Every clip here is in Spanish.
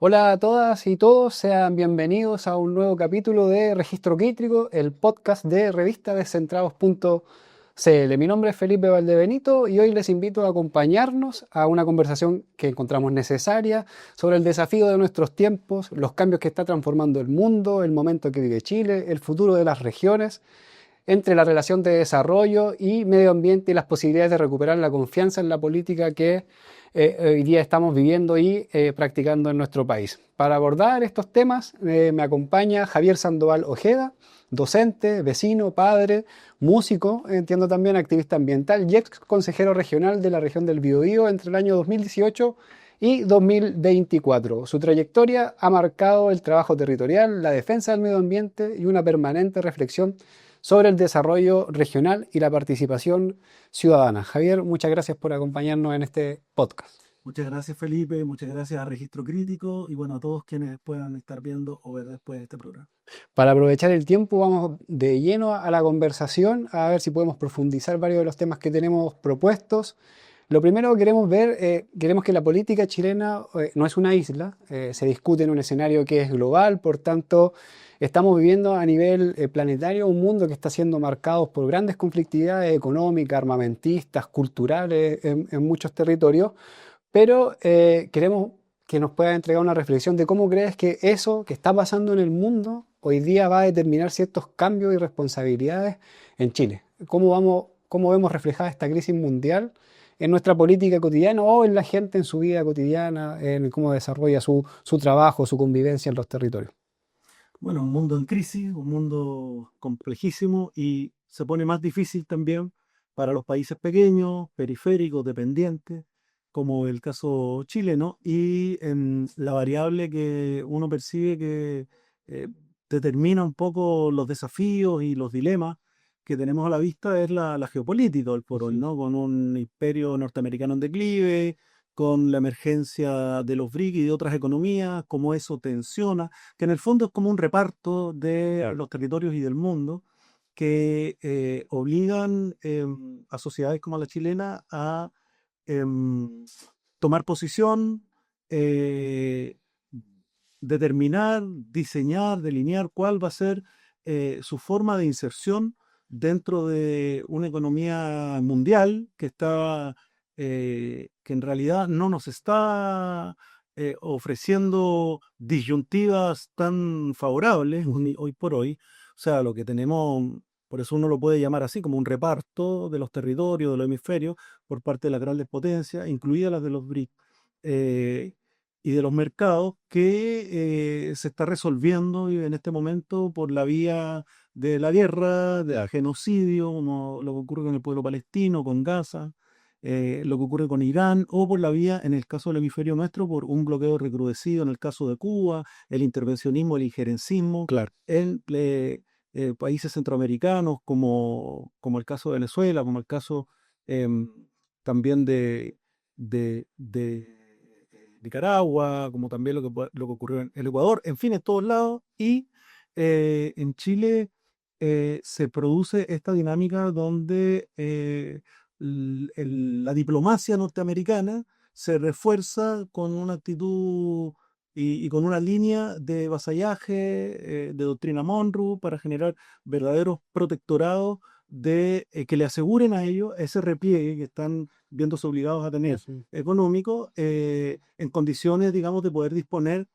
Hola a todas y todos, sean bienvenidos a un nuevo capítulo de Registro Crítico, el podcast de revista Descentrados.cl. Mi nombre es Felipe Valdebenito y hoy les invito a acompañarnos a una conversación que encontramos necesaria sobre el desafío de nuestros tiempos, los cambios que está transformando el mundo, el momento que vive Chile, el futuro de las regiones, entre la relación de desarrollo y medio ambiente y las posibilidades de recuperar la confianza en la política que hoy día estamos viviendo y practicando en nuestro país. Para abordar estos temas me acompaña Javier Sandoval Ojeda, docente, vecino, padre, músico, entiendo también activista ambiental y ex consejero regional de la región del Biobío entre el año 2018 y 2024. Su trayectoria ha marcado el trabajo territorial, la defensa del medio ambiente y una permanente reflexión sobre el desarrollo regional y la participación ciudadana. Javier, muchas gracias por acompañarnos en este podcast. Muchas gracias, Felipe. Muchas gracias a Registro Crítico y bueno, a todos quienes puedan estar viendo o ver después este programa. Para aprovechar el tiempo, vamos de lleno a la conversación, a ver si podemos profundizar varios de los temas que tenemos propuestos. Lo primero que queremos ver, queremos que la política chilena no es una isla, se discute en un escenario que es global, por tanto, estamos viviendo a nivel planetario un mundo que está siendo marcado por grandes conflictividades económicas, armamentistas, culturales en muchos territorios, pero queremos que nos pueda entregar una reflexión de cómo crees que eso que está pasando en el mundo hoy día va a determinar ciertos cambios y responsabilidades en Chile. Cómo vemos reflejada esta crisis mundial en nuestra política cotidiana o en la gente en su vida cotidiana, en cómo desarrolla su trabajo, su convivencia en los territorios. Bueno, un mundo en crisis, un mundo complejísimo y se pone más difícil también para los países pequeños, periféricos, dependientes, como el caso chileno, y la variable que uno percibe que eh, determina un poco los desafíos y los dilemas que tenemos a la vista es la geopolítica hoy por hoy, Ujú. ¿no? Con un imperio norteamericano en declive, con la emergencia de los BRICS y de otras economías, cómo eso tensiona, que en el fondo es como un reparto de Claro. los territorios y del mundo que obligan a sociedades como la chilena a em, tomar posición, eh, determinar, diseñar, delinear cuál va a ser su forma de inserción dentro de una economía mundial que en realidad no nos está ofreciendo disyuntivas tan favorables hoy por hoy. O sea, lo que tenemos, por eso uno lo puede llamar así, como un reparto de los territorios, de los hemisferios, por parte de las grandes potencias, incluidas las de los BRICS. eh, y de los mercados que se está resolviendo en este momento por la vía de la guerra, del genocidio, como lo que ocurre con el pueblo palestino, con Gaza, lo que ocurre con Irán, o por la vía, en el caso del hemisferio nuestro, por un bloqueo recrudecido en el caso de Cuba, el intervencionismo, el injerencismo Claro. en países centroamericanos, como el caso de Venezuela, como el caso em, también de Nicaragua, como también lo que ocurrió en el Ecuador, en fin, en todos lados. Y en Chile se produce esta dinámica donde la diplomacia norteamericana se refuerza con una actitud y con una línea de vasallaje, de doctrina Monroe, para generar verdaderos protectorados que le aseguren a ellos ese repliegue que están viéndose obligados a tener Ujú. económico, en condiciones, digamos, de poder disponer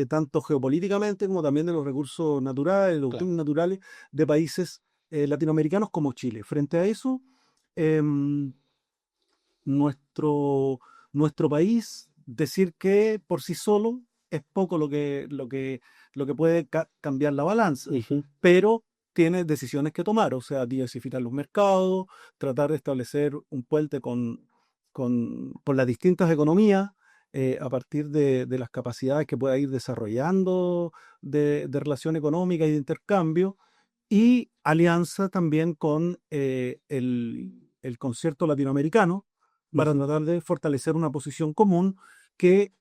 tanto geopolíticamente como también de los recursos naturales, Claro. doctrinas naturales de países latinoamericanos como Chile. Frente a eso, em, nuestro, nuestro país, decir que por sí solo es poco lo que puede cambiar la balanza, Ujú. pero tiene decisiones que tomar, o sea, diversificar los mercados, tratar de establecer un puente con las distintas economías a partir de las capacidades que pueda ir desarrollando de relación económica y de intercambio, y alianza también con el concierto latinoamericano para Ujú. tratar de fortalecer una posición común que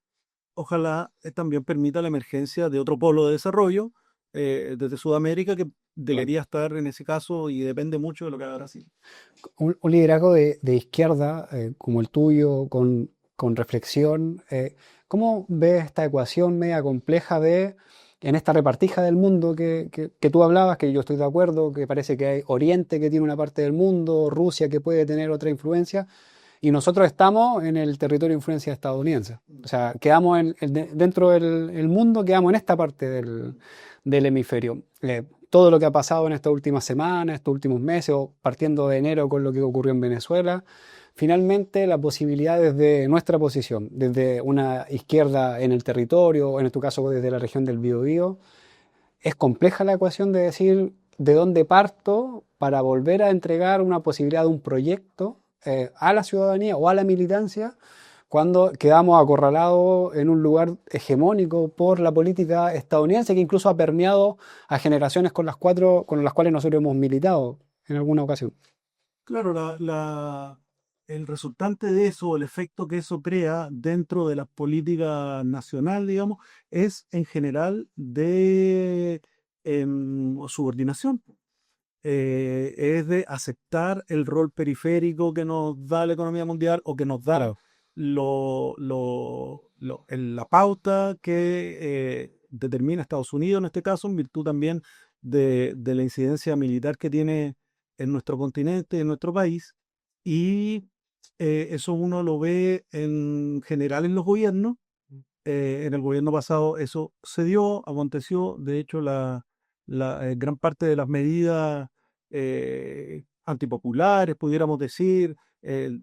ojalá también permita la emergencia de otro polo de desarrollo desde Sudamérica que Claro. debería estar en ese caso y depende mucho de lo que haga Brasil. Un liderazgo de izquierda como el tuyo, con reflexión, ¿Cómo ves esta ecuación media compleja de, en esta repartija del mundo que tú hablabas, que yo estoy de acuerdo, que parece que hay Oriente que tiene una parte del mundo, Rusia que puede tener otra influencia, y nosotros estamos en el territorio de influencia estadounidense? O sea, quedamos dentro del el mundo, quedamos en esta parte del hemisferio. Todo lo que ha pasado en estas últimas semanas, estos últimos meses, o partiendo de enero con lo que ocurrió en Venezuela, finalmente la posibilidad desde nuestra posición, desde una izquierda en el territorio, o en tu caso desde la región del Biobío, es compleja la ecuación de decir de dónde parto para volver a entregar una posibilidad de un proyecto a la ciudadanía o a la militancia cuando quedamos acorralados en un lugar hegemónico por la política estadounidense que incluso ha permeado a generaciones con las cuales nosotros hemos militado en alguna ocasión. Claro, el resultante de eso, el efecto que eso crea dentro de la política nacional, digamos, es en general de subordinación. Es de aceptar el rol periférico que nos da la economía mundial o que nos da Claro. la pauta que determina Estados Unidos en este caso, en virtud también de la incidencia militar que tiene en nuestro continente, en nuestro país, y eso uno lo ve en general en los gobiernos. En el gobierno pasado eso se dio, aconteció, de hecho gran parte de las medidas antipopulares, pudiéramos decir, eh,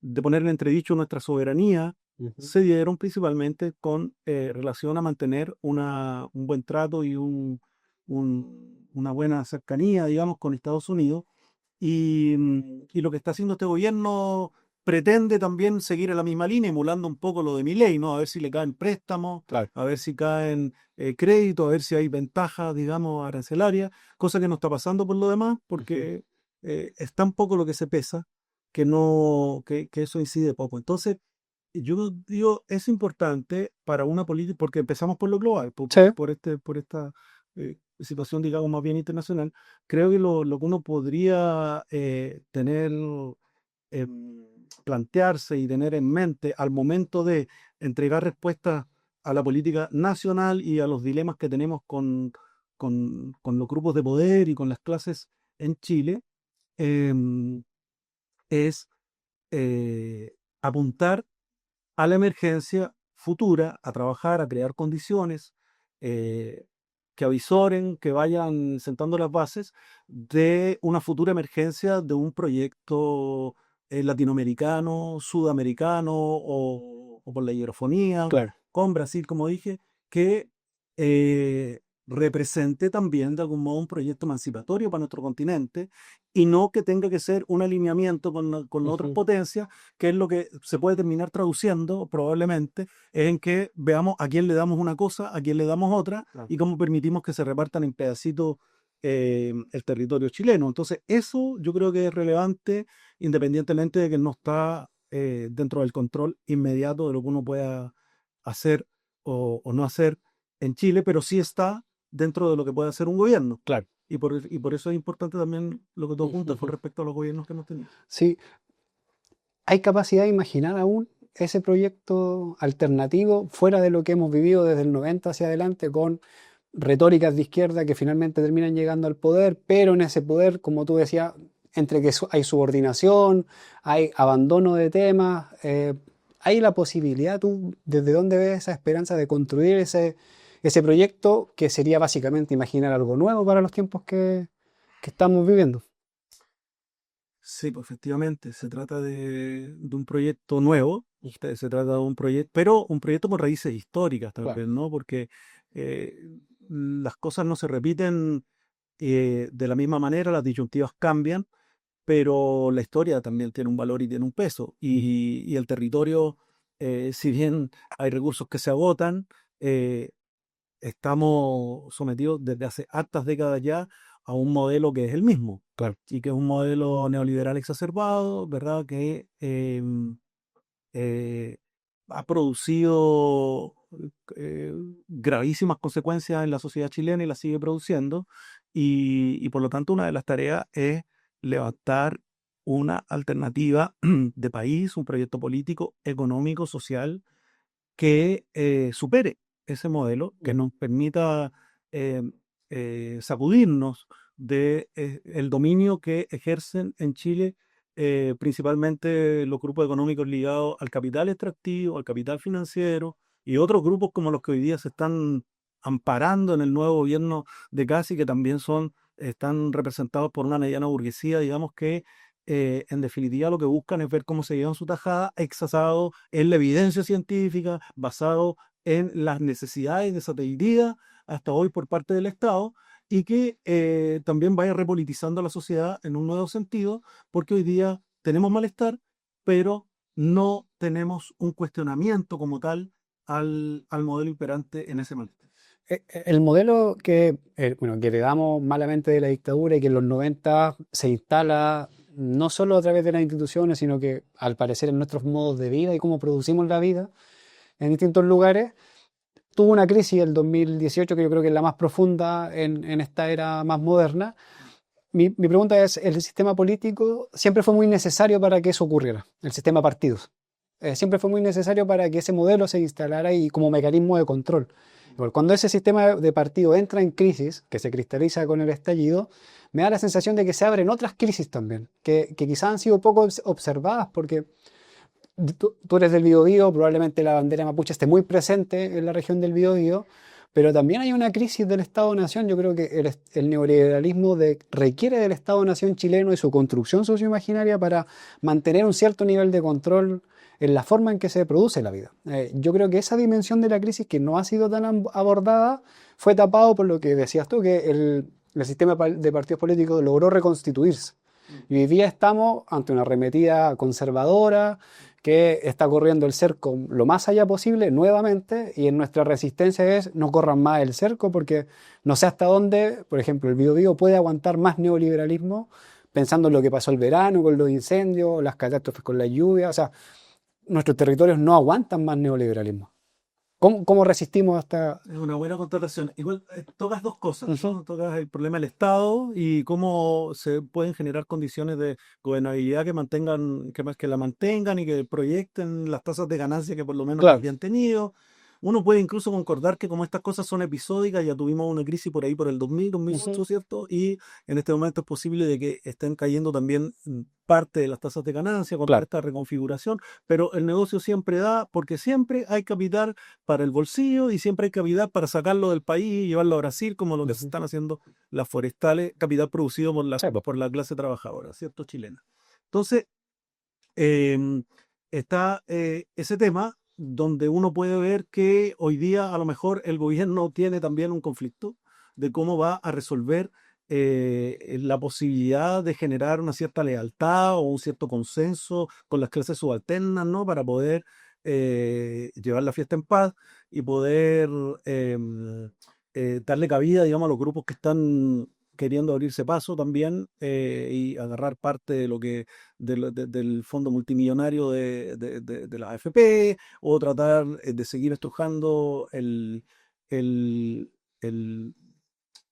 de poner en entredicho nuestra soberanía, Ujú. se dieron principalmente con relación a mantener un buen trato y una buena cercanía, digamos, con Estados Unidos. Y lo que está haciendo este gobierno pretende también seguir en la misma línea, emulando un poco lo de Milei, ¿no? A ver si le caen préstamos, Claro. a ver si caen créditos, a ver si hay ventajas, digamos, arancelarias, cosa que no está pasando por lo demás, Ujú. porque es tan poco lo que se pesa que no, que eso incide poco. Entonces, yo digo, es importante para una política, porque empezamos por lo global, Sí. por esta situación, digamos, más bien internacional. Creo que lo que uno podría plantearse y tener en mente al momento de entregar respuestas a la política nacional y a los dilemas que tenemos con los grupos de poder y con las clases en Chile, em, es apuntar a la emergencia futura, a trabajar, a crear condiciones eh, que avisoren, que vayan sentando las bases de una futura emergencia de un proyecto latinoamericano, sudamericano o por la hidrofonía, Claro. con Brasil, como dije, que represente también de algún modo un proyecto emancipatorio para nuestro continente y no que tenga que ser un alineamiento con otras Ujú. potencias, que es lo que se puede terminar traduciendo probablemente en que veamos a quién le damos una cosa, a quién le damos otra Claro. y cómo permitimos que se repartan en pedacitos el territorio chileno. Entonces, eso yo creo que es relevante independientemente de que no está dentro del control inmediato de lo que uno pueda hacer o no hacer en Chile, pero sí está dentro de lo que puede hacer un gobierno. Claro. Y por eso es importante también lo que tú apuntas con Ujú. respecto a los gobiernos que hemos tenido. Sí, ¿hay capacidad de imaginar aún ese proyecto alternativo fuera de lo que hemos vivido desde el 90 hacia adelante con retóricas de izquierda que finalmente terminan llegando al poder, pero en ese poder, como tú decías, entre que hay subordinación, hay abandono de temas, hay la posibilidad, tú, ¿desde dónde ves esa esperanza de construir ese proyecto que sería básicamente imaginar algo nuevo para los tiempos que estamos viviendo? Sí, pues efectivamente, se trata de un proyecto nuevo, se trata de un proyecto, pero un proyecto con raíces históricas Claro. también, ¿no? Porque eh, las cosas no se repiten de la misma manera, las disyuntivas cambian, pero la historia también tiene un valor y tiene un peso. Y el territorio, si bien hay recursos que se agotan, eh, estamos sometidos desde hace hartas décadas ya a un modelo que es el mismo Claro. y que es un modelo neoliberal exacerbado, ¿verdad? Que eh, ha producido eh, gravísimas consecuencias en la sociedad chilena y la sigue produciendo. Y por lo tanto, una de las tareas es levantar una alternativa de país, un proyecto político, económico, social, que supere ese modelo, que nos permita eh, sacudirnos de el dominio que ejercen en Chile principalmente los grupos económicos ligados al capital extractivo, al capital financiero y otros grupos como los que hoy día se están amparando en el nuevo gobierno de Casi, que también están representados por una mediana burguesía, digamos que en definitiva lo que buscan es ver cómo se llevan su tajada, exasado en la evidencia científica, basado en las necesidades de satelicidad hasta hoy por parte del Estado, y que también vaya repolitizando a la sociedad en un nuevo sentido, porque hoy día tenemos malestar, pero no tenemos un cuestionamiento como tal al modelo imperante en ese malestar. El modelo bueno, que heredamos malamente de la dictadura y que en los 90 se instala no solo a través de las instituciones, sino que al parecer en nuestros modos de vida y cómo producimos la vida en distintos lugares, tuvo una crisis el 2018 que yo creo que es la más profunda en esta era más moderna. Mi pregunta es, ¿el sistema político siempre fue muy necesario para que eso ocurriera? El sistema de partidos. Siempre fue muy necesario para que ese modelo se instalara y como mecanismo de control. Igual, cuando ese sistema de partido entra en crisis, que se cristaliza con el estallido, me da la sensación de que se abren otras crisis también, que quizás han sido poco observadas, porque tú eres del Biobío, probablemente la bandera mapuche esté muy presente en la región del Biobío, pero también hay una crisis del Estado-Nación. Yo creo que el neoliberalismo requiere del Estado-Nación chileno y su construcción socioimaginaria para mantener un cierto nivel de control en la forma en que se produce la vida. Yo creo que esa dimensión de la crisis que no ha sido tan abordada fue tapado por lo que decías tú, que el sistema de partidos políticos logró reconstituirse. Y hoy día estamos ante una arremetida conservadora que está corriendo el cerco lo más allá posible nuevamente, y en nuestra resistencia es no corran más el cerco, porque no sé hasta dónde, por ejemplo, el Biobío puede aguantar más neoliberalismo pensando en lo que pasó el verano con los incendios, las catástrofes con la lluvia. O sea, nuestros territorios no aguantan más neoliberalismo. ¿Cómo resistimos hasta...? Es una buena contratación. Igual tocas dos cosas, Ujú. ¿no? Tocas el problema del Estado y cómo se pueden generar condiciones de gobernabilidad que mantengan, que la mantengan y que proyecten las tasas de ganancia que por lo menos Claro. habían tenido. Uno puede incluso concordar que como estas cosas son episódicas, ya tuvimos una crisis por ahí por el 2000, Ujú. 2008, ¿cierto? Y en este momento es posible de que estén cayendo también parte de las tasas de ganancia con toda Claro. esta reconfiguración, pero el negocio siempre da, porque siempre hay capital para el bolsillo y siempre hay capital para sacarlo del país y llevarlo a Brasil, como lo que se Ujú. están haciendo las forestales, capital producido Sí, po. por la clase trabajadora, ¿cierto? Chilena. Entonces, em, está ese tema donde uno puede ver que hoy día a lo mejor el gobierno tiene también un conflicto de cómo va a resolver la posibilidad de generar una cierta lealtad o un cierto consenso con las clases subalternas, ¿no? Para poder llevar la fiesta en paz y poder darle cabida, digamos, a los grupos que están queriendo abrirse paso también y agarrar parte de lo que del fondo multimillonario de la AFP, o tratar de seguir estrujando el, el-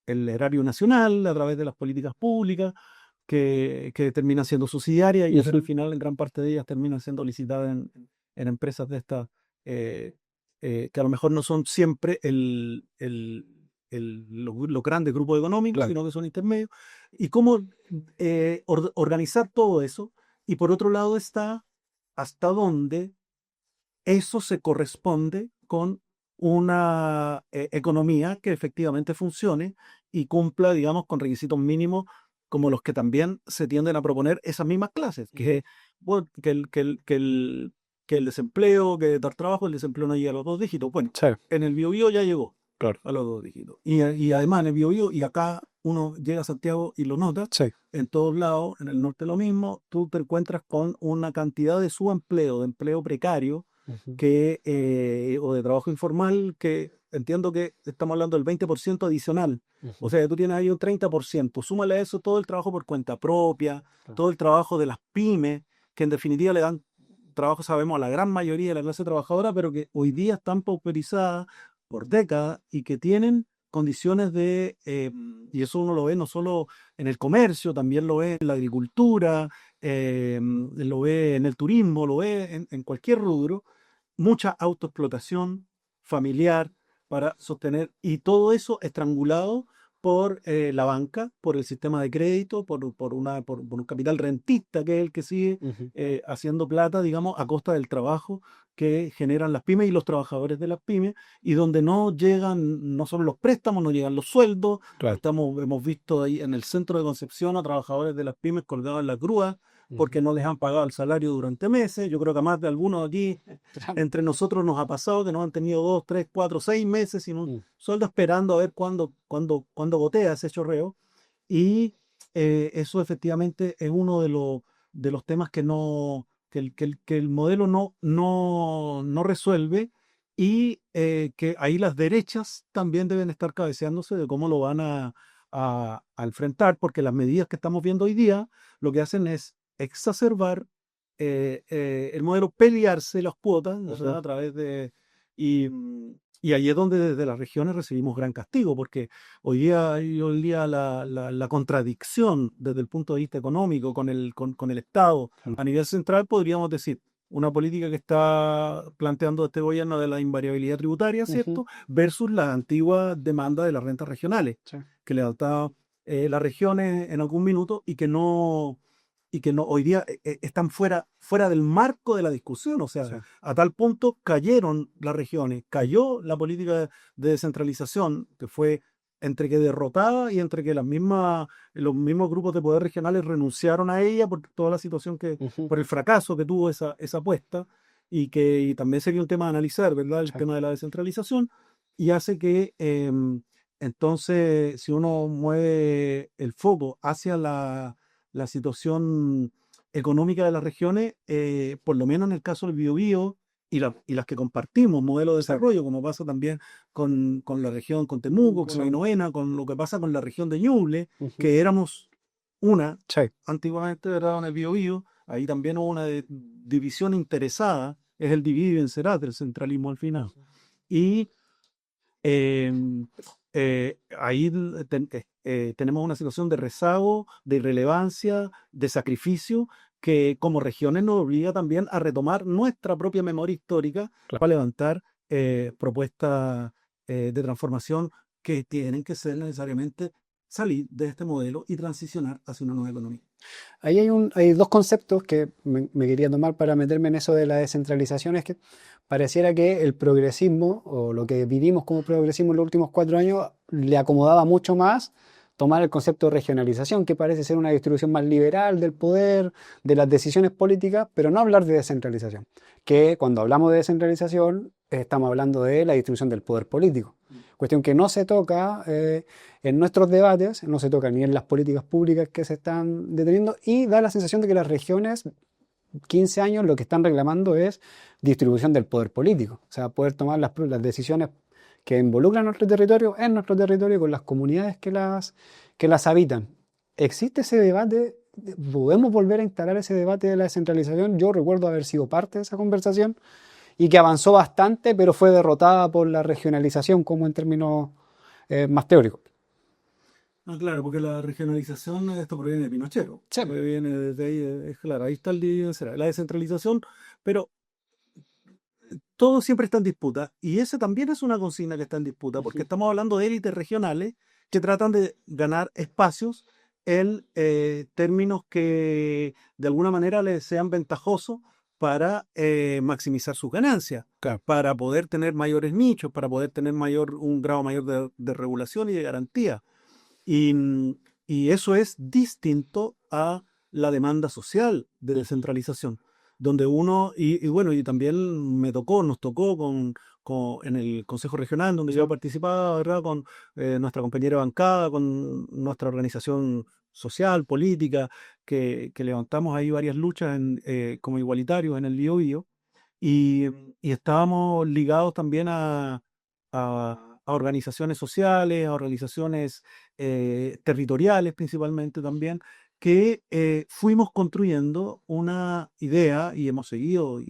el erario nacional a través de las políticas públicas que terminan siendo subsidiarias y al Ujú. final en gran parte de ellas terminan siendo licitadas en empresas de estas eh, que a lo mejor no son siempre los grandes grupos económicos, Claro. sino que son intermedios. Y cómo organizar todo eso. Y por otro lado está hasta dónde eso se corresponde con una economía que efectivamente funcione y cumpla, digamos, con requisitos mínimos como los que también se tienden a proponer esas mismas clases, que, bueno, que el desempleo, que dar trabajo, el desempleo no llega a los dos dígitos. Bueno, Sí, en el Biobío ya llegó claro. a los dos dígitos. Y además en el Biobío, y acá uno llega a Santiago y lo nota, Sí. en todos lados, en el norte lo mismo, tú te encuentras con una cantidad de subempleo, de empleo precario, Ujú. o de trabajo informal, que entiendo que estamos hablando del 20% adicional. O Ujú. sea, tú tienes ahí un 30%. Súmale a eso todo el trabajo por cuenta propia, Claro. todo el trabajo de las pymes, que en definitiva le dan trabajo, sabemos, a la gran mayoría de la clase trabajadora, pero que hoy día están pauperizadas por décadas y que tienen condiciones y eso uno lo ve no solo en el comercio, también lo ve en la agricultura, lo ve en el turismo, lo ve en cualquier rubro, mucha autoexplotación familiar para sostener, y todo eso estrangulado por la banca, por el sistema de crédito, por un capital rentista que es el que sigue Ujú. haciendo plata, digamos, a costa del trabajo que generan las pymes y los trabajadores de las pymes, y donde no llegan, no son los préstamos, no llegan los sueldos. Claro. Hemos visto ahí en el centro de Concepción a trabajadores de las pymes colgados en la grúa Ujú. porque no les han pagado el salario durante meses. Yo creo que a más de algunos aquí entre nosotros nos ha pasado que nos han tenido 2, 3, 4, 6 meses sin un Mm. sueldo, esperando a ver cuándo gotea ese chorreo. Y eso efectivamente es uno de los temas que no, que el modelo no resuelve, y que ahí las derechas también deben estar cabeceándose de cómo lo van a enfrentar, porque las medidas que estamos viendo hoy día lo que hacen es exacerbar el modelo, pelearse las cuotas, ¿verdad? Ujú. A través de... Y, y ahí es donde desde las regiones recibimos gran castigo, porque hoy día la contradicción desde el punto de vista económico con el Estado Claro. a nivel central, podríamos decir, una política que está planteando este gobierno de la invariabilidad tributaria, Ujú. ¿cierto? Versus la antigua demanda de las rentas regionales, Sí. que levantaba las regiones en algún minuto, y que no hoy día están fuera del marco de la discusión. O Sí. sea, a tal punto cayeron las regiones, cayó la política de descentralización, que fue entre que derrotada y entre que los mismos grupos de poder regionales renunciaron a ella por toda la situación Ujú. por el fracaso que tuvo esa apuesta, y también sería un tema a analizar, ¿verdad? El Sí. tema de la descentralización, y hace que entonces, si uno mueve el foco hacia la situación económica de las regiones, por lo menos en el caso del Biobío y las que compartimos modelo de Sí. desarrollo, como pasa también con la región, con Temuco, con Con- Noena, con lo que pasa con la región de Ñuble, Ujú. que éramos una Sí. antiguamente, ¿verdad? En el Biobío, ahí también hubo una división interesada, es el dividir y vencerás del centralismo al final. Ujú. Y Em, ahí tenemos una situación de rezago, de irrelevancia, de sacrificio, que como regiones nos obliga también a retomar nuestra propia memoria histórica Claro. para levantar propuestas de transformación que tienen que ser necesariamente salir de este modelo y transicionar hacia una nueva economía. Ahí hay dos conceptos que me quería tomar para meterme en eso de la descentralización. Es que pareciera que el progresismo, o lo que vivimos como progresismo en los últimos 4 años, le acomodaba mucho más tomar el concepto de regionalización, que parece ser una distribución más liberal del poder, de las decisiones políticas, pero no hablar de descentralización. Que cuando hablamos de descentralización, estamos hablando de la distribución del poder político. Cuestión que no se toca en nuestros debates, no se toca ni en las políticas públicas que se están deteniendo, y da la sensación de que las regiones, 15 años, lo que están reclamando es distribución del poder político, o sea, poder tomar las decisiones que involucran nuestro territorio en nuestro territorio con las comunidades que las habitan. ¿Existe ese debate? ¿Podemos volver a instalar ese debate de la descentralización? Yo recuerdo haber sido parte de esa conversación y que avanzó bastante, pero fue derrotada por la regionalización como en términos más teóricos. Ah, claro, porque la regionalización, esto proviene de Pinochet, Sí. viene desde ahí, es claro, ahí está el dividido en será. La descentralización, pero todo siempre está en disputa, y ese también es una consigna que está en disputa, porque Ujú. estamos hablando de élites regionales que tratan de ganar espacios en términos que de alguna manera les sean ventajosos para maximizar sus ganancias, Claro. para poder tener mayores nichos, para poder tener un grado mayor de regulación y de garantía. Y, y eso es distinto a la demanda social de Ujú. descentralización, donde y bueno, y también nos tocó en el Consejo Regional, donde Sí. yo participaba, ¿verdad? Con nuestra compañera bancada, con nuestra organización social, política, que levantamos ahí varias luchas como igualitarios en el Biobío, y, y estábamos ligados también a organizaciones sociales, a organizaciones territoriales principalmente también, que fuimos construyendo una idea, y hemos seguido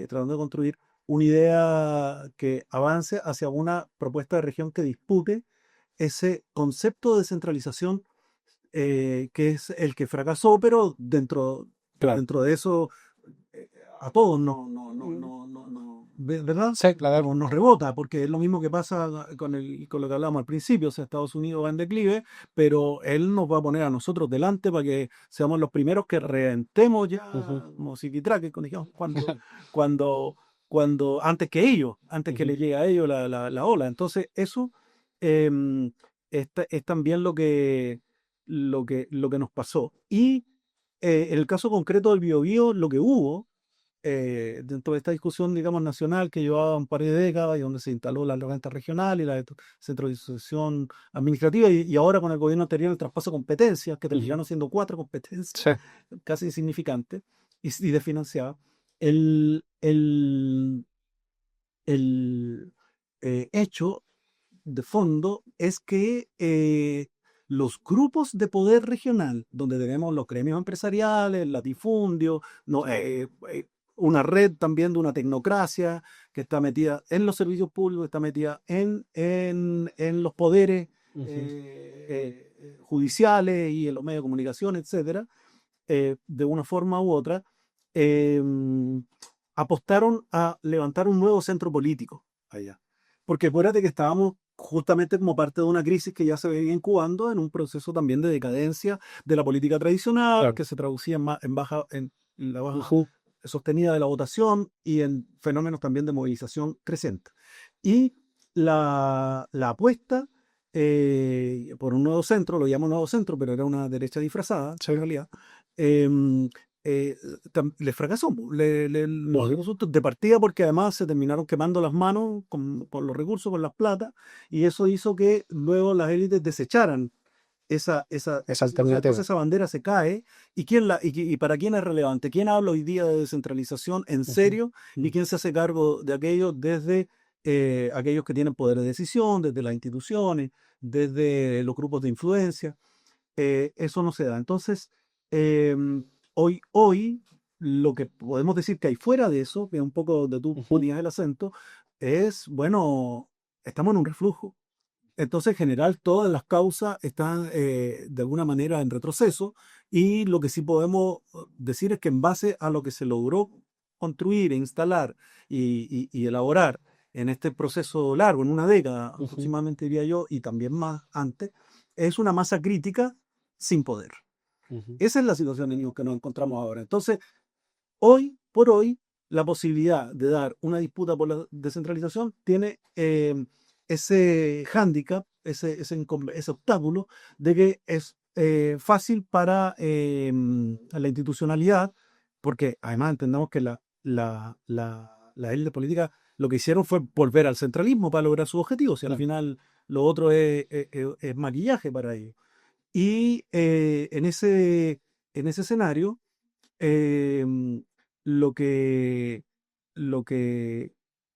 tratando de construir una idea que avance hacia una propuesta de región que dispute ese concepto de descentralización que es el que fracasó, pero dentro, Claro. dentro de eso a todos ¿verdad? Sí, claro. Nos rebota, porque es lo mismo que pasa con lo que hablábamos al principio. O sea, Estados Unidos va en declive, pero él nos va a poner a nosotros delante para que seamos los primeros que reventemos ya, como Psiquitraque, digamos, antes que ellos, antes que le llegue a ellos la ola. Entonces, eso em, es también lo que nos pasó. Y en el caso concreto del Biobío, lo que hubo dentro de esta discusión, digamos, nacional que llevaba un par de décadas y donde se instaló la renta regional y la centralización administrativa y ahora con el gobierno anterior el traspaso de competencias, que terminaron siendo 4 competencias Sí. casi insignificantes y desfinanciadas, el, el, el hecho de fondo es que los grupos de poder regional, donde tenemos los gremios empresariales, latifundios, no, una red también de una tecnocracia que está metida en los servicios públicos, está metida en los poderes judiciales y en los medios de comunicación, etcétera, de una forma u otra, eh, apostaron a levantar un nuevo centro político allá. Porque acuérdate que estábamos justamente como parte de una crisis que ya se venía incubando en un proceso también de decadencia de la política tradicional, Claro. que se traducía en la baja sostenida de la votación y en fenómenos también de movilización creciente. Y la apuesta por un nuevo centro, lo llamo nuevo centro, pero era una derecha disfrazada, en realidad, em, le fracasó, los recursos de partida porque además se terminaron quemando las manos con los recursos, con las plata, y eso hizo que luego las élites desecharan esa alternativa. entonces esa bandera se cae, y para quién es relevante, quién habla hoy día de descentralización en serio, y quién se hace cargo de aquello desde aquellos que tienen poder de decisión, desde las instituciones, desde los grupos de influencia. Eso no se da. Entonces, hoy lo que podemos decir que hay fuera de eso, que es un poco donde tú ponías el acento, es, bueno, estamos en un reflujo. Entonces, en general, todas las causas están de alguna manera en retroceso, y lo que sí podemos decir es que en base a lo que se logró construir, e instalar y elaborar en este proceso largo, en una década aproximadamente, diría yo, y también más antes, es una masa crítica sin poder. Esa es la situación en la que nos encontramos ahora. Entonces, hoy por hoy, la posibilidad de dar una disputa por la descentralización tiene ese hándicap, ese obstáculo de que es fácil para la institucionalidad, porque además entendamos que la élite política lo que hicieron fue volver al centralismo para lograr sus objetivos, y al final lo otro es maquillaje para ellos. Y en ese escenario, em, lo que, lo que,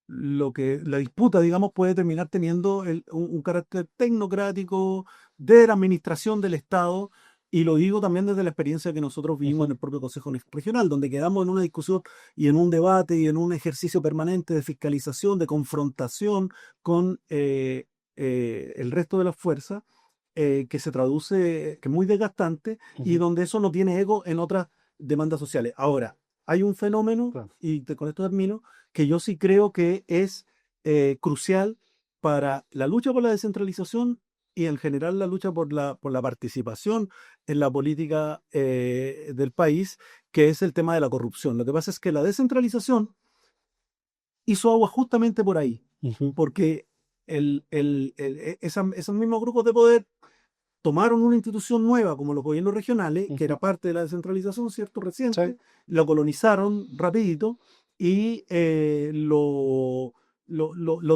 la disputa, digamos, puede terminar teniendo un carácter tecnocrático de la administración del Estado, y lo digo también desde la experiencia que nosotros vivimos en el propio Consejo Regional, donde quedamos en una discusión y en un debate y en un ejercicio permanente de fiscalización, de confrontación con el resto de las fuerzas, que se traduce, que es muy desgastante, y donde eso no tiene eco en otras demandas sociales. Ahora, hay un fenómeno, y con esto termino, que yo sí creo que es crucial para la lucha por la descentralización y en general la lucha por la participación en la política del país, que es el tema de la corrupción. Lo que pasa es que la descentralización hizo agua justamente por ahí, porque esos mismos grupos de poder tomaron una institución nueva como los gobiernos regionales, que era parte de la descentralización, ¿cierto? Reciente, lo colonizaron rapidito y lo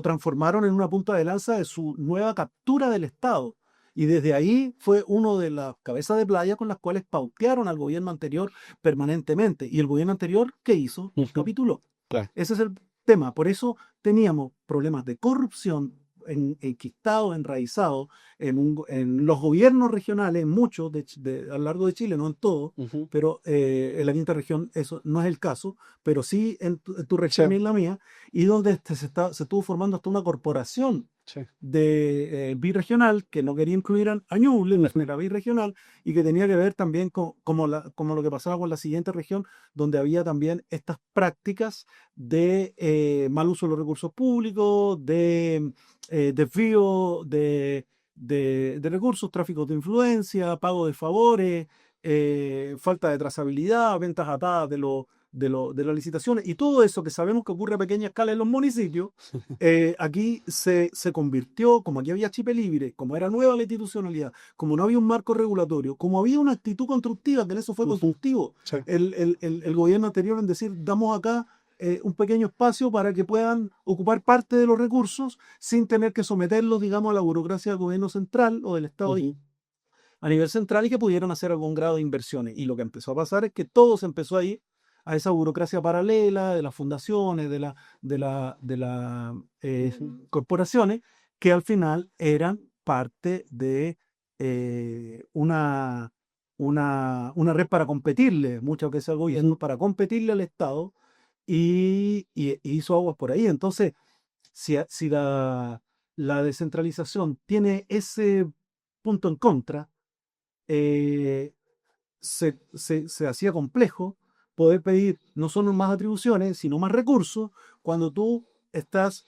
transformaron en una punta de lanza de su nueva captura del Estado. Y desde ahí fue uno de las cabezas de playa con las cuales pautearon al gobierno anterior permanentemente. Y el gobierno anterior, ¿qué hizo? Capituló. Claro. Ese es el tema. Por eso teníamos problemas de corrupción enquistados, enraizados en los gobiernos regionales, muchos a lo largo de Chile, no en todos, pero en la quinta región eso no es el caso, pero sí en tu región y en la mía, y donde se estuvo formando hasta una corporación Sí. de birregional, que no quería incluir a Ñuble en la birregional, y que tenía que ver también con como lo que pasaba con la siguiente región, donde había también estas prácticas de mal uso de los recursos públicos, de desvío de recursos, tráfico de influencia, pago de favores, falta de trazabilidad, ventas atadas de las licitaciones, y todo eso que sabemos que ocurre a pequeña escala en los municipios. Aquí se convirtió, como aquí había chip libre, como era nueva la institucionalidad, como no había un marco regulatorio, como había una actitud constructiva, que en eso fue Ujú. constructivo Sí. el gobierno anterior en decir, damos acá un pequeño espacio para que puedan ocupar parte de los recursos sin tener que someterlos, digamos, a la burocracia del gobierno central o del Estado Ujú. a nivel central, y que pudieran hacer algún grado de inversiones. Y lo que empezó a pasar es que todo se empezó a ir a esa burocracia paralela de las fundaciones, de las Ujú. corporaciones, que al final eran parte de una red para competirle, muchas veces al gobierno, para competirle al Estado, y hizo aguas por ahí. Entonces, si la descentralización tiene ese punto en contra, eh, se hacía complejo poder pedir no solo más atribuciones, sino más recursos cuando tú estás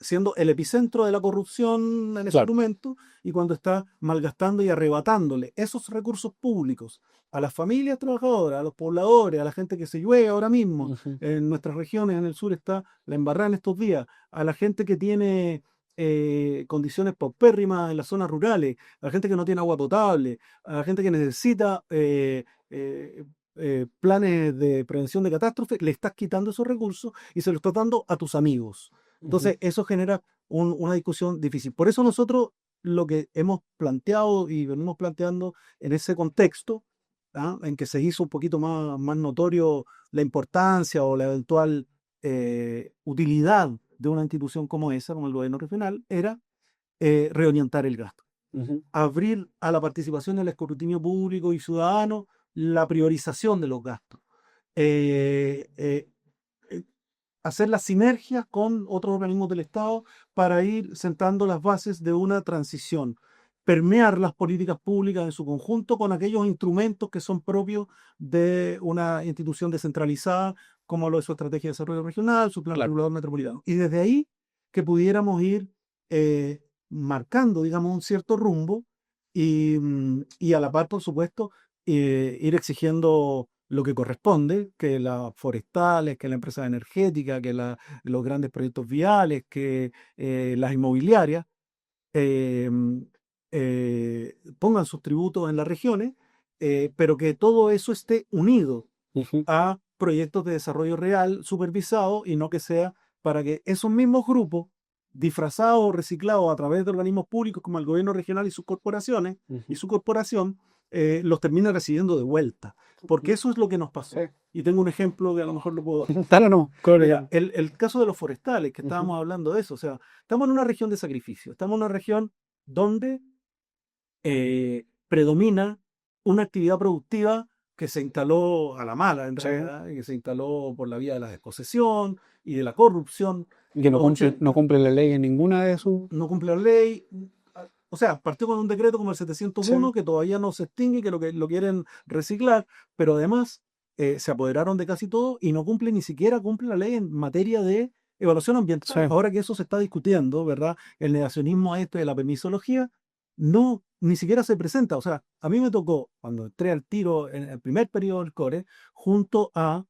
siendo el epicentro de la corrupción en ese Claro. momento, y cuando estás malgastando y arrebatándole esos recursos públicos a las familias trabajadoras, a los pobladores, a la gente que se llueve ahora mismo. Ujú. En nuestras regiones, en el sur está la embarrada en estos días, a la gente que tiene condiciones paupérrimas en las zonas rurales, a la gente que no tiene agua potable, a la gente que necesita eh, planes de prevención de catástrofe, le estás quitando esos recursos y se los estás dando a tus amigos. Ujú. Entonces, eso genera una discusión difícil. Por eso nosotros lo que hemos planteado y venimos planteando en ese contexto, ¿ah? En que se hizo un poquito más notorio la importancia o la eventual utilidad de una institución como esa, como el gobierno regional, era reorientar el gasto, Ujú. abrir a la participación del escrutinio público y ciudadano la priorización de los gastos, eh, eh, eh, hacer las sinergias con otros organismos del Estado para ir sentando las bases de una transición, permear las políticas públicas en su conjunto con aquellos instrumentos que son propios de una institución descentralizada, como lo es su estrategia de desarrollo regional, su plan Claro. regulador metropolitano. Y desde ahí que pudiéramos ir eh, marcando, digamos, un cierto rumbo, y a la par, por supuesto, ir exigiendo lo que corresponde, que las forestales, que la empresa energética, que los grandes proyectos viales, que las inmobiliarias eh, pongan sus tributos en las regiones, pero que todo eso esté unido Ujú. a proyectos de desarrollo real supervisado, y no que sea para que esos mismos grupos, disfrazados o reciclados a través de organismos públicos como el gobierno regional y sus corporaciones y Ujú. su corporación, los termine recibiendo de vuelta. Porque eso es lo que nos Sí. pasó. Y tengo un ejemplo que a lo mejor lo puedo dar. Dale, no. Claro, Mira, ya. el caso de los forestales, que Ujú. estábamos hablando de eso, o sea, estamos en una región de sacrificio, estamos en una región donde predomina una actividad productiva que se instaló a la mala, en Sí. realidad, y que se instaló por la vía de la desposesión y de la corrupción. Y que no Los cumple, no 80 cumple la ley en ninguna de sus. no cumple la ley. O sea, partió con un decreto como el Sí. 701 que todavía no se extingue, que lo quieren reciclar, pero además se apoderaron de casi todo y no cumple, ni siquiera cumple la ley en materia de evaluación Sí. ambiental. Ahora que eso se está discutiendo, ¿verdad? El negacionismo a esto de la permisología, no, ni siquiera se presenta. O sea, a mí me tocó, cuando entré al tiro en el primer periodo del CORE, junto a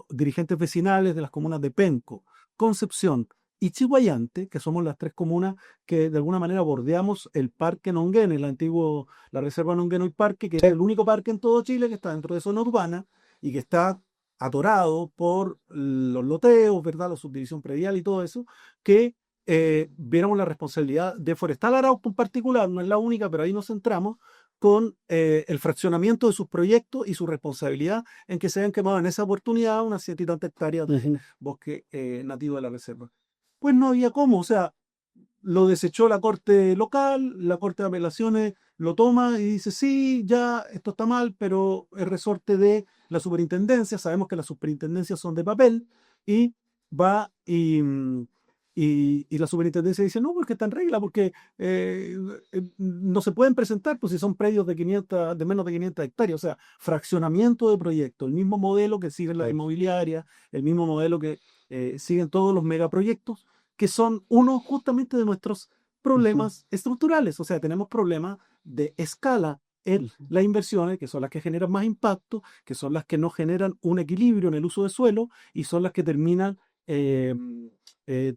dirigentes vecinales de las comunas de Penco, Concepción y Chiguayante, que somos las tres comunas que de alguna manera bordeamos el Parque Nonguén, la Reserva Nongueno y Parque, que es Sí. el único parque en todo Chile que está dentro de zona urbana y que está atorado por los loteos, ¿verdad? La subdivisión predial y todo eso, que viéramos la responsabilidad de Forestal Arauco en particular, no es la única, pero ahí nos centramos, con el fraccionamiento de sus proyectos y su responsabilidad en que se hayan quemado en esa oportunidad unas 100 y tantas hectáreas de Ujú. bosque nativo de la reserva. Pues no había cómo, o sea, lo desechó la corte local, la corte de apelaciones lo toma y dice, sí, ya esto está mal, pero es resorte de la superintendencia, sabemos que las superintendencias son de papel, y va Y la superintendencia dice, no, porque está en regla, porque no se pueden presentar, pues si son predios de menos de 500 hectáreas. O sea, fraccionamiento de proyectos, el mismo modelo que siguen las Claro. inmobiliarias, el mismo modelo que siguen todos los megaproyectos, que son uno justamente de nuestros Ujú, problemas estructurales. O sea, tenemos problemas de escala en ujú. las inversiones, que son las que generan más impacto, que son las que no generan un equilibrio en el uso de suelo y son las que terminan eh,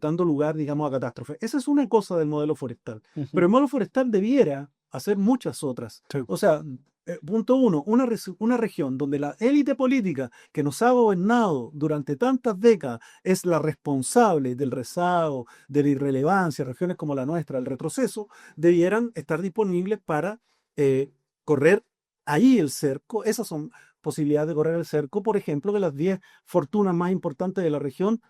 dando lugar, digamos, a catástrofes. Esa es una cosa del modelo forestal. Ujú. Pero el modelo forestal debiera hacer muchas otras. Sí. O sea, punto uno, una región donde la élite política que nos ha gobernado durante tantas décadas es la responsable del rezago, de la irrelevancia, regiones como la nuestra, el retroceso, debieran estar disponibles para eh, correr ahí el cerco. Esas son posibilidades de correr el cerco, por ejemplo, que las 10 fortunas más importantes de la región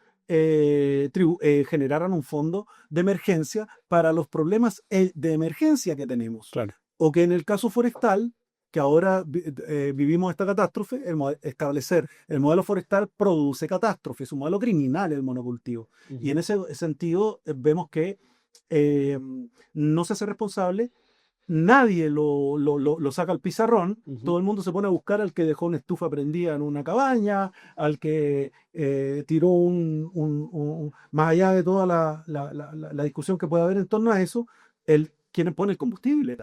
generaran un fondo de emergencia para los problemas de emergencia que tenemos. Claro. O que en el caso forestal, que ahora vivimos esta catástrofe, establecer el modelo forestal produce catástrofe, es un modelo criminal el monocultivo. Y Ujú. en ese sentido vemos que eh, no se hace responsable. Nadie lo saca al pizarrón, Ujú. todo el mundo se pone a buscar al que dejó una estufa prendida en una cabaña, al que tiró más allá de toda la discusión que puede haber en torno a eso, quien pone el combustible.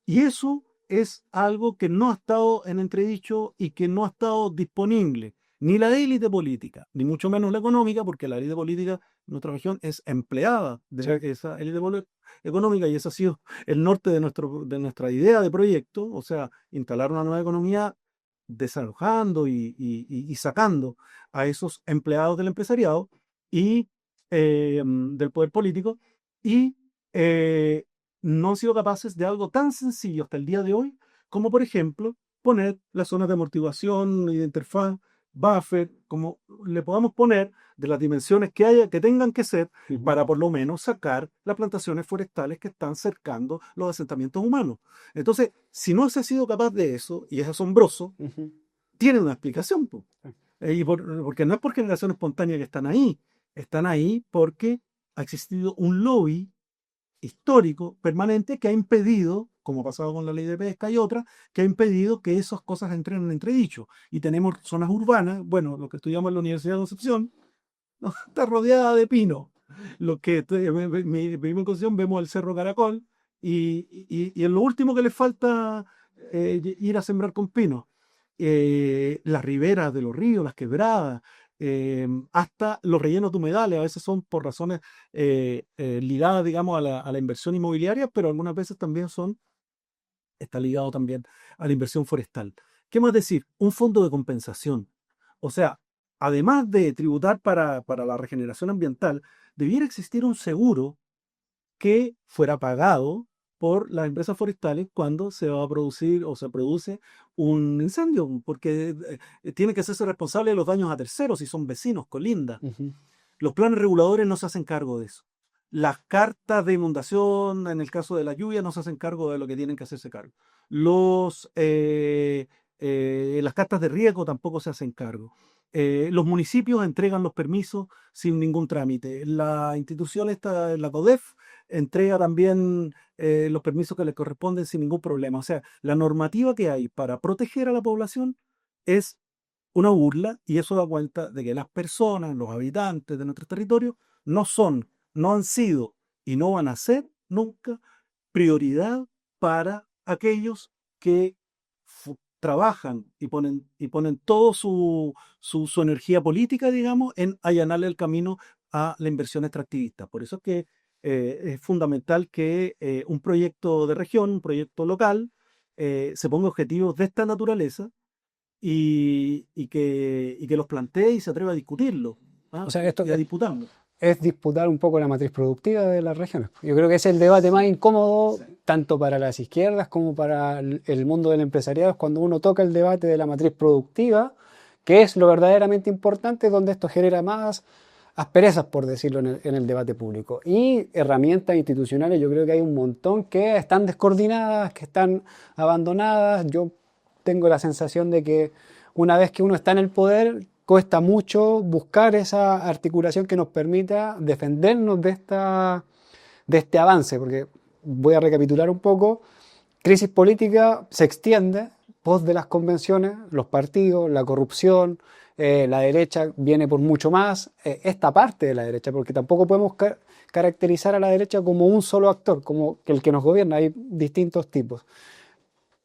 Y eso es algo que no ha estado en entredicho y que no ha estado disponible. Ni la élite política, ni mucho menos la económica, porque la élite política en nuestra región es empleada Sí. de esa élite económica y ese ha sido el norte de nuestra idea de proyecto, o sea, instalar una nueva economía desalojando y sacando a esos empleados del empresariado y del poder político y eh, no han sido capaces de algo tan sencillo hasta el día de hoy como, por ejemplo, poner las zonas de amortiguación y de interfaz, buffer, como le podamos poner de las dimensiones que haya, que tengan que ser Ujú. para por lo menos sacar las plantaciones forestales que están cercando los asentamientos humanos. Entonces, si no se ha sido capaz de eso, y es asombroso, Ujú. tiene una explicación, po. Sí. Porque no es por generación espontánea que están ahí porque ha existido un lobby histórico permanente que ha impedido, como ha pasado con la ley de pesca y otras, que ha impedido que esas cosas entren en entredicho. Y tenemos zonas urbanas, bueno, lo que estudiamos en la Universidad de Concepción, ¿no? Está rodeada de pino. Lo que vivimos en Concepción, vemos el Cerro Caracol y es lo último que le falta ir a sembrar con pino. Las riberas de los ríos, las quebradas, hasta los rellenos de humedales, a veces son por razones ligadas, digamos, a la inversión inmobiliaria, pero algunas veces también está ligado también a la inversión forestal. ¿Qué más decir? Un fondo de compensación. O sea, además de tributar para la regeneración ambiental, debiera existir un seguro que fuera pagado por las empresas forestales cuando se va a producir o se produce un incendio, porque tiene que hacerse responsable de los daños a terceros si son vecinos, colindas. Ujú. Los planes reguladores no se hacen cargo de eso. Las cartas de inundación, en el caso de la lluvia, no se hacen cargo de lo que tienen que hacerse cargo. Las cartas de riesgo tampoco se hacen cargo. Los municipios entregan los permisos sin ningún trámite. La institución esta, la CODEF, entrega también los permisos que le corresponden sin ningún problema. O sea, la normativa que hay para proteger a la población es una burla y eso da cuenta de que las personas, los habitantes de nuestro territorio, no son, no han sido y no van a ser nunca prioridad para aquellos que trabajan y ponen todo su energía política, digamos, en allanarle el camino a la inversión extractivista. Por eso es que es fundamental que un proyecto de región, un proyecto local, se ponga objetivos de esta naturaleza y que los plantee y se atreva a discutirlo, O ¿ah? sea, esto Y a disputarlo. es disputar un poco la matriz productiva de las regiones. Yo creo que es el debate más incómodo, tanto para las izquierdas como para el mundo del empresariado, es cuando uno toca el debate de la matriz productiva, que es lo verdaderamente importante, donde esto genera más asperezas, por decirlo, en el debate público. Y herramientas institucionales, yo creo que hay un montón que están descoordinadas, que están abandonadas. Yo tengo la sensación de que una vez que uno está en el poder, cuesta mucho buscar esa articulación que nos permita defendernos de este avance, porque voy a recapitular un poco. Crisis política se extiende pos de las convenciones, los partidos, la corrupción, la derecha viene por mucho más, esta parte de la derecha, porque tampoco podemos caracterizar a la derecha como un solo actor, como el que nos gobierna, hay distintos tipos.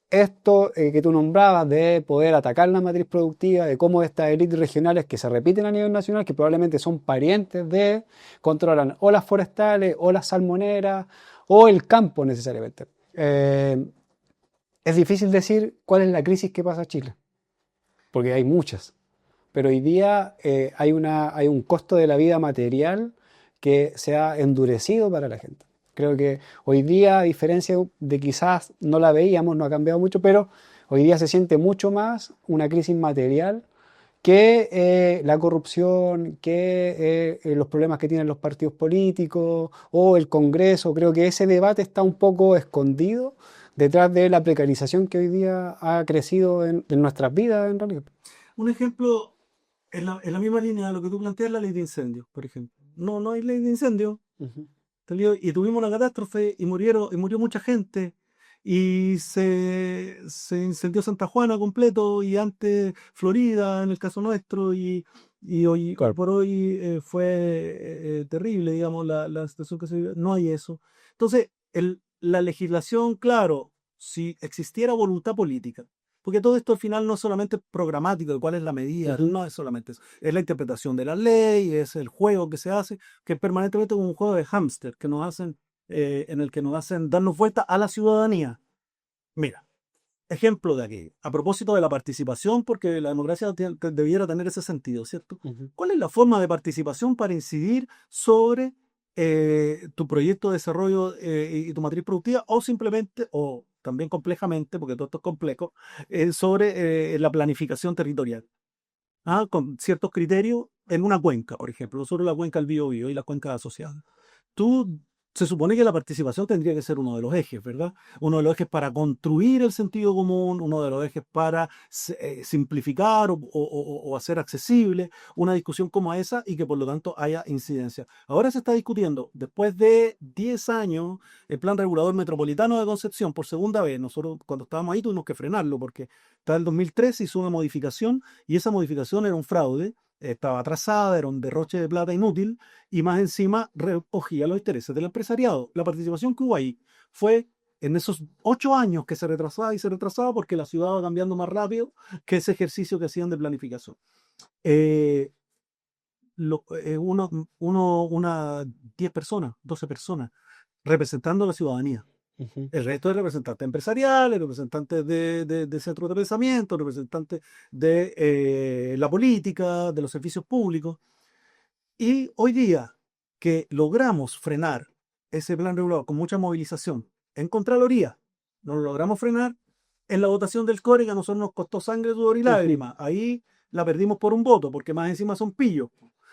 Esto que tú nombrabas de poder atacar la matriz productiva, de cómo estas élites regionales que se repiten a nivel nacional, que probablemente son parientes de, controlan o las forestales, o las salmoneras, o el campo necesariamente. Es difícil decir cuál es la crisis que pasa a Chile, porque hay muchas. Pero hoy día hay un costo de la vida material que se ha endurecido para la gente. Creo que hoy día, a diferencia de quizás no la veíamos, no ha cambiado mucho, pero hoy día se siente mucho más una crisis material que la corrupción, que los problemas que tienen los partidos políticos o el Congreso. Creo que ese debate está un poco escondido detrás de la precarización que hoy día ha crecido en nuestras vidas, en realidad. Un ejemplo en la misma línea de lo que tú planteas, la ley de incendios, por ejemplo. No hay ley de incendios. Ujú. Y tuvimos una catástrofe y murió mucha gente. Y se incendió Santa Juana completo y antes Florida, en el caso nuestro. Y hoy Claro. por hoy fue terrible, digamos, la situación que se vive. No hay eso. Entonces, la legislación, claro, si existiera voluntad política, porque todo esto al final no es solamente programático de cuál es la medida, Ujú. no es solamente eso, es la interpretación de la ley, es el juego que se hace, que es permanentemente como un juego de hámster que nos hacen, en el que nos hacen darnos vuelta a la ciudadanía. Mira, ejemplo de aquí, a propósito de la participación, porque la democracia debiera tener ese sentido, ¿cierto? Ujú. ¿Cuál es la forma de participación para incidir sobre tu proyecto de desarrollo y tu matriz productiva o simplemente, o también complejamente, porque todo esto es complejo, sobre la planificación territorial? ¿Ah? Con ciertos criterios en una cuenca, por ejemplo, sobre la cuenca del Biobío y las cuencas asociadas. Tú, se supone que la participación tendría que ser uno de los ejes, ¿verdad? Uno de los ejes para construir el sentido común, uno de los ejes para simplificar o hacer accesible una discusión como esa y que por lo tanto haya incidencia. Ahora se está discutiendo, después de 10 años, el Plan Regulador Metropolitano de Concepción por segunda vez. Nosotros cuando estábamos ahí tuvimos que frenarlo porque está el 2003, hizo una modificación y esa modificación era un fraude, estaba atrasada, era un derroche de plata inútil y más encima recogía los intereses del empresariado. La participación que hubo ahí fue en esos 8 años que se retrasaba y se retrasaba porque la ciudad va cambiando más rápido que ese ejercicio que hacían de planificación. Eh, una 10 personas, 12 personas, representando a la ciudadanía. Ujú. El resto de representantes empresariales, representantes de centros de pensamiento, representantes de la política, de los servicios públicos. Y hoy día que logramos frenar ese plan regulador con mucha movilización en Contraloría, no lo logramos frenar en la votación del core que a nosotros nos costó sangre, sudor y Ujú. lágrimas. Ahí la perdimos por un voto, porque más encima son pillos.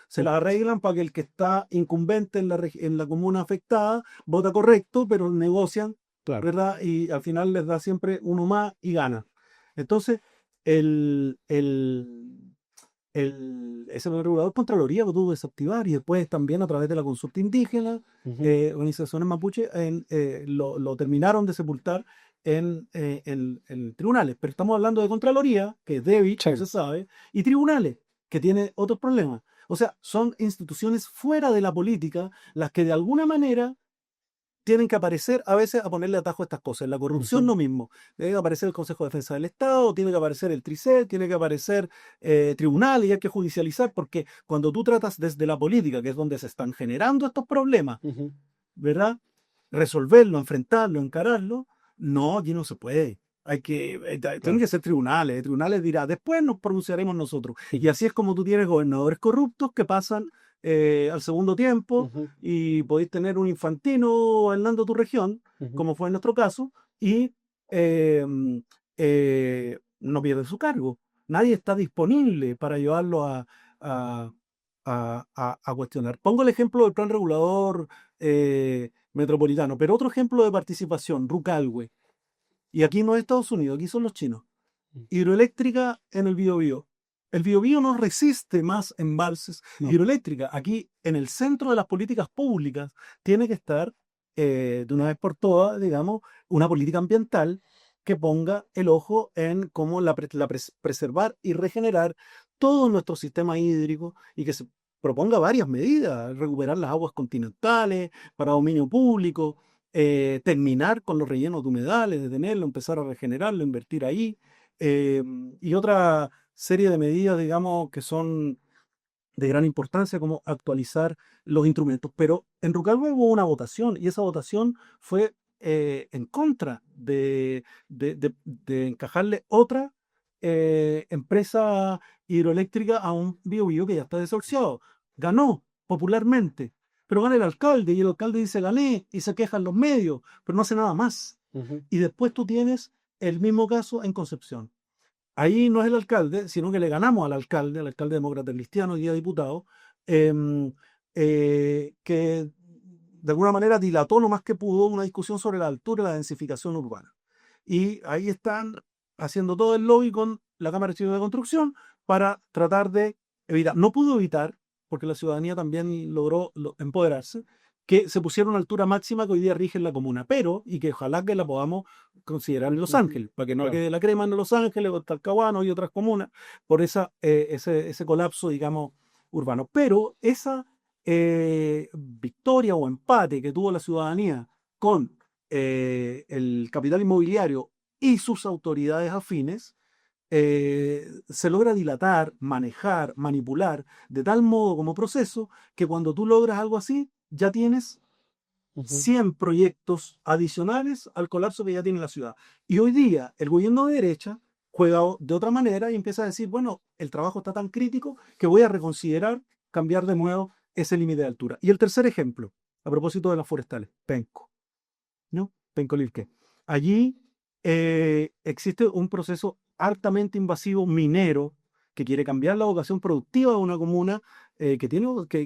Se la arreglan para que el que está incumbente en la comuna afectada vota correcto, pero negocian, Claro. ¿verdad? Y al final les da siempre uno más y gana. Entonces, el, el, ese plan regulador Contraloría lo tuvo que desactivar y después también a través de la consulta indígena, Ujú. organizaciones mapuche lo terminaron de sepultar en tribunales. Pero estamos hablando de Contraloría, que es débil, Sí. no se sabe, y tribunales, que tiene otros problemas. O sea, son instituciones fuera de la política las que de alguna manera tienen que aparecer a veces a ponerle atajo a estas cosas. En la corrupción Ujú. no mismo. Tiene que aparecer el Consejo de Defensa del Estado, tiene que aparecer el TRICET, tiene que aparecer tribunales y hay que judicializar, porque cuando tú tratas desde la política, que es donde se están generando estos problemas, Ujú. ¿verdad? Resolverlo, enfrentarlo, encararlo, no, aquí no se puede. Tienen Claro. que ser tribunales. Tribunales dirá, después nos pronunciaremos nosotros. Sí. Y así es como tú tienes gobernadores corruptos que pasan al segundo tiempo Ujú. y podéis tener un infantino gobernando tu región, Ujú. como fue en nuestro caso, y eh, no pierde su cargo. Nadie está disponible para llevarlo a, a cuestionar. Pongo el ejemplo del plan regulador metropolitano, pero otro ejemplo de participación, Rucalwe. Y aquí no es Estados Unidos, aquí son los chinos. Hidroeléctrica en el Biobío. El Biobío no resiste más embalses No. hidroeléctricas. Aquí, en el centro de las políticas públicas, tiene que estar, de una vez por todas, digamos, una política ambiental que ponga el ojo en cómo preservar y regenerar todo nuestro sistema hídrico y que se proponga varias medidas, recuperar las aguas continentales para dominio público, terminar con los rellenos de humedales, detenerlo, empezar a regenerarlo, invertir ahí, eh, y otra serie de medidas, digamos, que son de gran importancia, como actualizar los instrumentos. Pero en Rucalba hubo una votación y esa votación fue, en contra de encajarle otra, empresa hidroeléctrica a un Biobío que ya está desahuciado. Ganó popularmente, pero gana el alcalde y el alcalde dice gané y se quejan los medios, pero no hace nada más. Ujú. Y después tú tienes el mismo caso en Concepción. Ahí no es el alcalde, sino que le ganamos al alcalde demócrata cristiano y día diputado, em, que de alguna manera dilató lo más que pudo una discusión sobre la altura y la densificación urbana. Y ahí están haciendo todo el lobby con la Cámara Chilena de Construcción para tratar de evitar. No pudo evitar, porque la ciudadanía también logró empoderarse, que se pusiera una altura máxima que hoy día rige en la comuna, pero, y que ojalá que la podamos considerar en Los Ujú. Ángeles, para que no Claro. quede la crema en Los Ángeles o Talcahuano y otras comunas, por ese colapso, digamos, urbano. Pero esa, victoria o empate que tuvo la ciudadanía con, el capital inmobiliario y sus autoridades afines, se logra dilatar, manejar, manipular de tal modo como proceso que cuando tú logras algo así, ya tienes Ujú. 100 proyectos adicionales al colapso que ya tiene la ciudad. Y hoy día el gobierno de derecha juega de otra manera y empieza a decir, bueno, el trabajo está tan crítico que voy a reconsiderar cambiar de nuevo ese límite de altura. Y el tercer ejemplo, a propósito de las forestales, Penco, ¿no? Penco Lilqué. Allí, existe un proceso altamente invasivo minero que quiere cambiar la vocación productiva de una comuna, que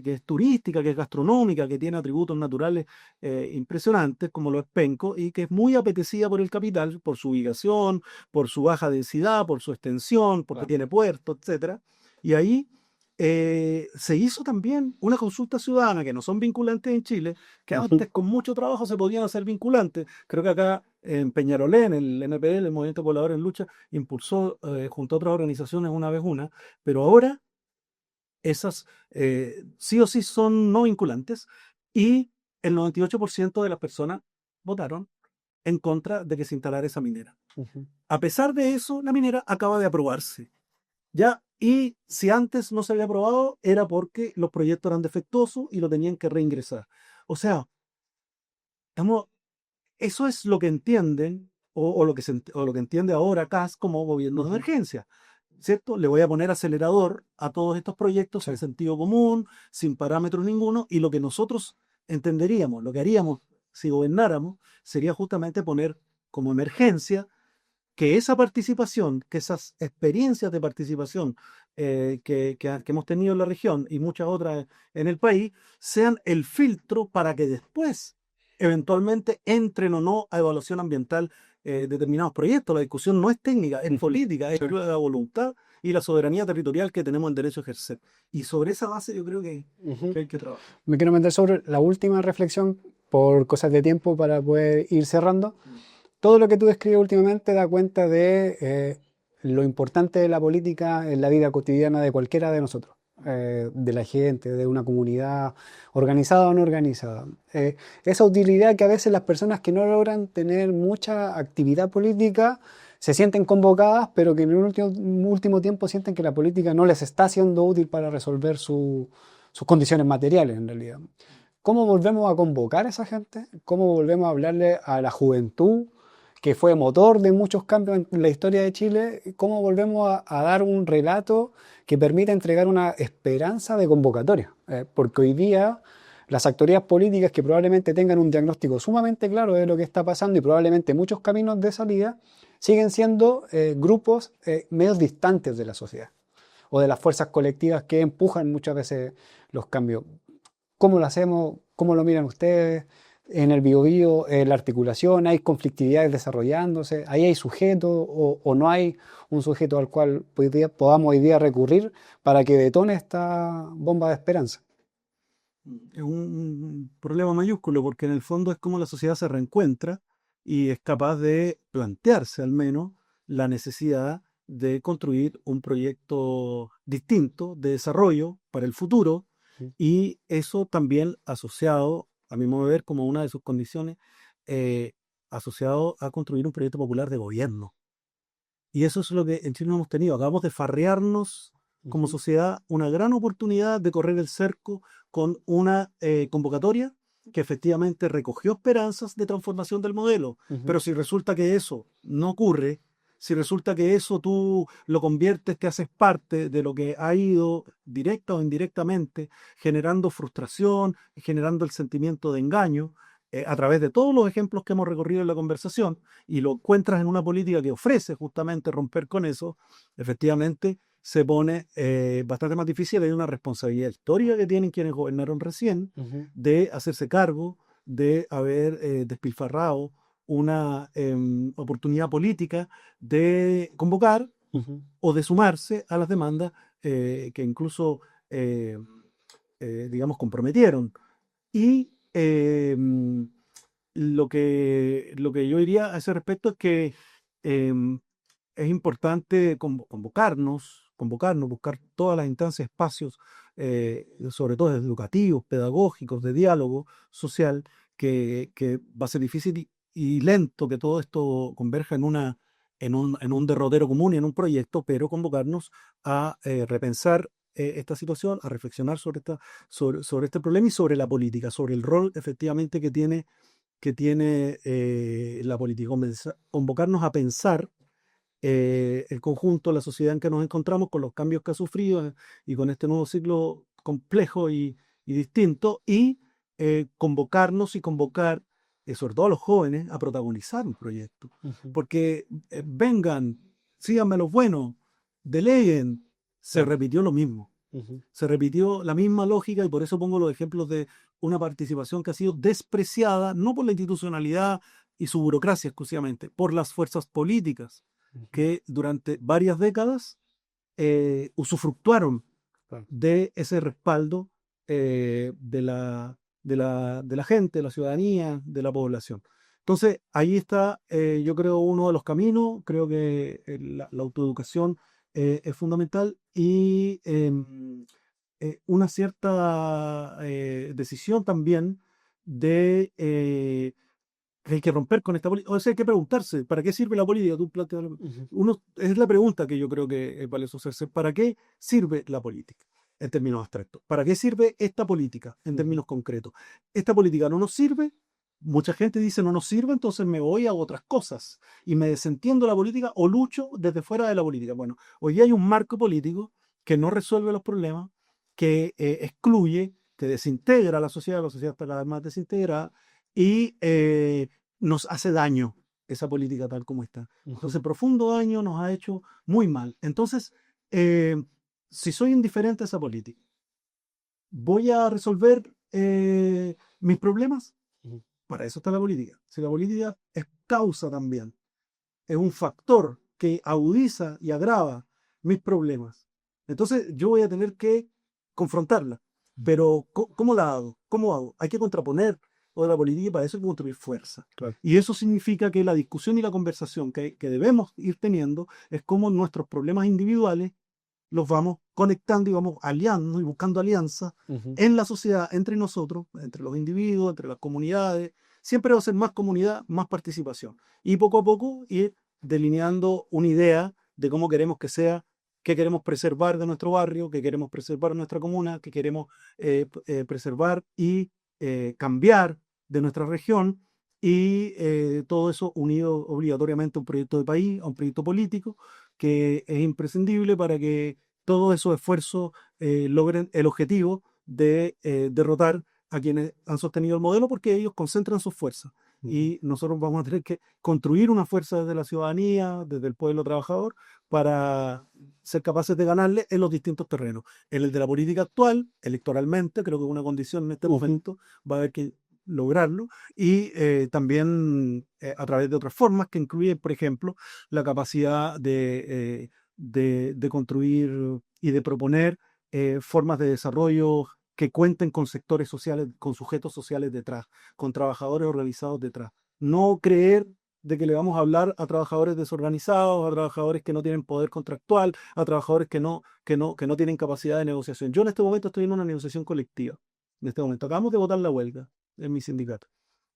es turística, que es gastronómica, que tiene atributos naturales, impresionantes, como lo es Penco, y que es muy apetecida por el capital, por su ubicación, por su baja densidad, por su extensión, porque Claro. tiene puerto, etcétera. Y ahí, se hizo también una consulta ciudadana que no son vinculantes en Chile, que Ujú. antes con mucho trabajo se podían hacer vinculantes. Creo que acá en Peñarolén, el NPL, el Movimiento Poblador en Lucha, impulsó, junto a otras organizaciones una vez una, pero ahora esas, sí o sí son no vinculantes y el 98% de las personas votaron en contra de que se instalara esa minera. Ujú. A pesar de eso, la minera acaba de aprobarse. Ya, y si antes no se había aprobado, era porque los proyectos eran defectuosos y lo tenían que reingresar. O sea, estamos. Eso es lo que entienden o lo que entiende ahora CAS como gobierno de Ujú. emergencia, ¿cierto? Le voy a poner acelerador a todos estos proyectos Sí. en sentido común, sin parámetros ninguno, y lo que nosotros entenderíamos, lo que haríamos si gobernáramos, sería justamente poner como emergencia que esa participación, que esas experiencias de participación, que hemos tenido en la región y muchas otras en el país, sean el filtro para que después, eventualmente, entren o no a evaluación ambiental, determinados proyectos. La discusión no es técnica, es Ujú. política, es Sí. la voluntad y la soberanía territorial que tenemos el derecho a ejercer. Y sobre esa base yo creo Ujú. que hay que trabajar. Me quiero meter sobre la última reflexión por cosas de tiempo para poder ir cerrando. Todo lo que tú describes últimamente da cuenta de lo importante de la política en la vida cotidiana de cualquiera de nosotros, de la gente, de una comunidad organizada o no organizada. Esa utilidad que a veces las personas que no logran tener mucha actividad política se sienten convocadas, pero que en un último tiempo sienten que la política no les está siendo útil para resolver sus condiciones materiales en realidad. ¿Cómo volvemos a convocar a esa gente? ¿Cómo volvemos a hablarle a la juventud, que fue motor de muchos cambios en la historia de Chile? ¿Cómo volvemos a dar un relato que permita entregar una esperanza de convocatoria? Porque hoy día las autoridades políticas que probablemente tengan un diagnóstico sumamente claro de lo que está pasando y probablemente muchos caminos de salida, siguen siendo grupos medios distantes de la sociedad o de las fuerzas colectivas que empujan muchas veces los cambios. ¿Cómo lo hacemos? ¿Cómo lo miran ustedes? en el Biobío, la articulación, hay conflictividades desarrollándose, ahí hay sujeto o no hay un sujeto al cual podamos hoy día recurrir para que detone esta bomba de esperanza. Es un problema mayúsculo porque en el fondo es como la sociedad se reencuentra y es capaz de plantearse al menos la necesidad de construir un proyecto distinto de desarrollo para el futuro, y eso también asociado, a mi modo de ver, como una de sus condiciones, eh, asociado a construir un proyecto popular de gobierno. Y eso es lo que en Chile no hemos tenido. Acabamos de farrearnos como Ujú, sociedad una gran oportunidad de correr el cerco con una convocatoria que efectivamente recogió esperanzas de transformación del modelo. ujú, Pero si resulta que eso no ocurre, si resulta que eso tú lo conviertes, te haces parte de lo que ha ido directa o indirectamente generando frustración, generando el sentimiento de engaño, a través de todos los ejemplos que hemos recorrido en la conversación, y lo encuentras en una política que ofrece justamente romper con eso, efectivamente se pone bastante más difícil. Hay una responsabilidad histórica que tienen quienes gobernaron recién ujú, de hacerse cargo de haber despilfarrado una oportunidad política de convocar ujú. o de sumarse a las demandas que incluso, eh, digamos, comprometieron. Y lo que yo diría a ese respecto es que em, es importante convocarnos, buscar todas las instancias, espacios, sobre todo educativos, pedagógicos, de diálogo social, que va a ser difícil y lento que todo esto converja en un derrotero común y en un proyecto, pero convocarnos a repensar esta situación, a reflexionar sobre este problema y sobre la política, sobre el rol efectivamente que tiene la política. Convocarnos a pensar el conjunto, la sociedad en que nos encontramos, con los cambios que ha sufrido y con este nuevo ciclo complejo y distinto, y convocarnos y convocar, sobre todo a los jóvenes, a protagonizar un proyecto. Ujú, Porque vengan, síganme los buenos, deleguen, se claro. repitió lo mismo. Ujú, Se repitió la misma lógica, y por eso pongo los ejemplos de una participación que ha sido despreciada, no por la institucionalidad y su burocracia exclusivamente, por las fuerzas políticas ujú, que durante varias décadas usufructuaron claro. de ese respaldo de la gente, de la ciudadanía, de la población. Entonces, ahí está, yo creo, uno de los caminos. Creo que la autoeducación es fundamental, y una cierta decisión también de que hay que romper con esta política. O sea, hay que preguntarse, ¿para qué sirve la política? Tú planteas Ujú, es la pregunta que yo creo que vale hacerse. ¿Para qué sirve la política en términos abstractos? ¿Para qué sirve esta política en ujú, términos concretos? Esta política no nos sirve. Mucha gente dice no nos sirve, entonces me voy a otras cosas y me desentiendo de la política o lucho desde fuera de la política. Bueno, hoy día hay un marco político que no resuelve los problemas, que excluye, que desintegra a la sociedad está cada vez más desintegrada, y nos hace daño esa política tal como está. ujú, Entonces, profundo daño nos ha hecho muy mal. Entonces, eh, si soy indiferente a esa política, ¿voy a resolver mis problemas? ujú, Para eso está la política. Si la política es causa también, es un factor que agudiza y agrava mis problemas, entonces yo voy a tener que confrontarla. Pero ¿cómo la hago? ¿Cómo hago? Hay que contraponer toda la política, y para eso hay que construir fuerza. claro. Y eso significa que la discusión y la conversación que debemos ir teniendo es cómo nuestros problemas individuales los vamos conectando y vamos aliando y buscando alianzas Ujú, en la sociedad, entre nosotros, entre los individuos, entre las comunidades. Siempre va a ser más comunidad, más participación. Y poco a poco ir delineando una idea de cómo queremos que sea, qué queremos preservar de nuestro barrio, qué queremos preservar de nuestra comuna, qué queremos preservar y cambiar de nuestra región. Y todo eso unido obligatoriamente a un proyecto de país, a un proyecto político, que es imprescindible para que todos esos esfuerzos logren el objetivo de derrotar a quienes han sostenido el modelo, porque ellos concentran sus fuerzas. ujú. Y nosotros vamos a tener que construir una fuerza desde la ciudadanía, desde el pueblo trabajador, para ser capaces de ganarle en los distintos terrenos. En el de la política actual, electoralmente, creo que es una condición en este Ujú. momento, va a haber que lograrlo, y también a través de otras formas que incluyen, por ejemplo, la capacidad de construir y de proponer formas de desarrollo que cuenten con sectores sociales, con sujetos sociales detrás, con trabajadores organizados detrás. No creer de que le vamos a hablar a trabajadores desorganizados, a trabajadores que no tienen poder contractual, a trabajadores que no tienen capacidad de negociación. Yo en este momento estoy en una negociación colectiva. En este momento acabamos de votar la huelga en mi sindicato.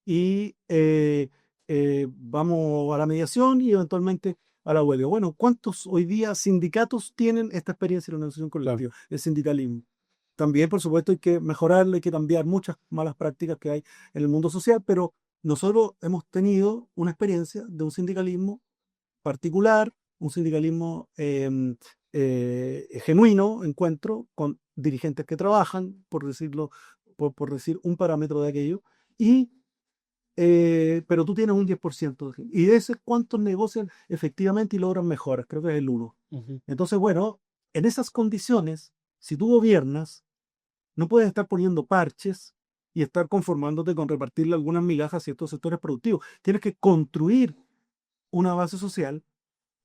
Y vamos a la mediación y eventualmente a la huelga. Bueno, ¿cuántos hoy día sindicatos tienen esta experiencia en la negociación Claro. colectiva, el sindicalismo? También, por supuesto, hay que mejorarlo, hay que cambiar muchas malas prácticas que hay en el mundo social, pero nosotros hemos tenido una experiencia de un sindicalismo particular, un sindicalismo genuino, encuentro, con dirigentes que trabajan, por decirlo, por decir un parámetro de aquello, y, pero tú tienes un 10%. Y de ese, ¿cuántos negocian efectivamente y logran mejoras? Creo que es el 1. Ujú. Entonces, bueno, en esas condiciones, si tú gobiernas, no puedes estar poniendo parches y estar conformándote con repartirle algunas migajas a ciertos sectores productivos. Tienes que construir una base social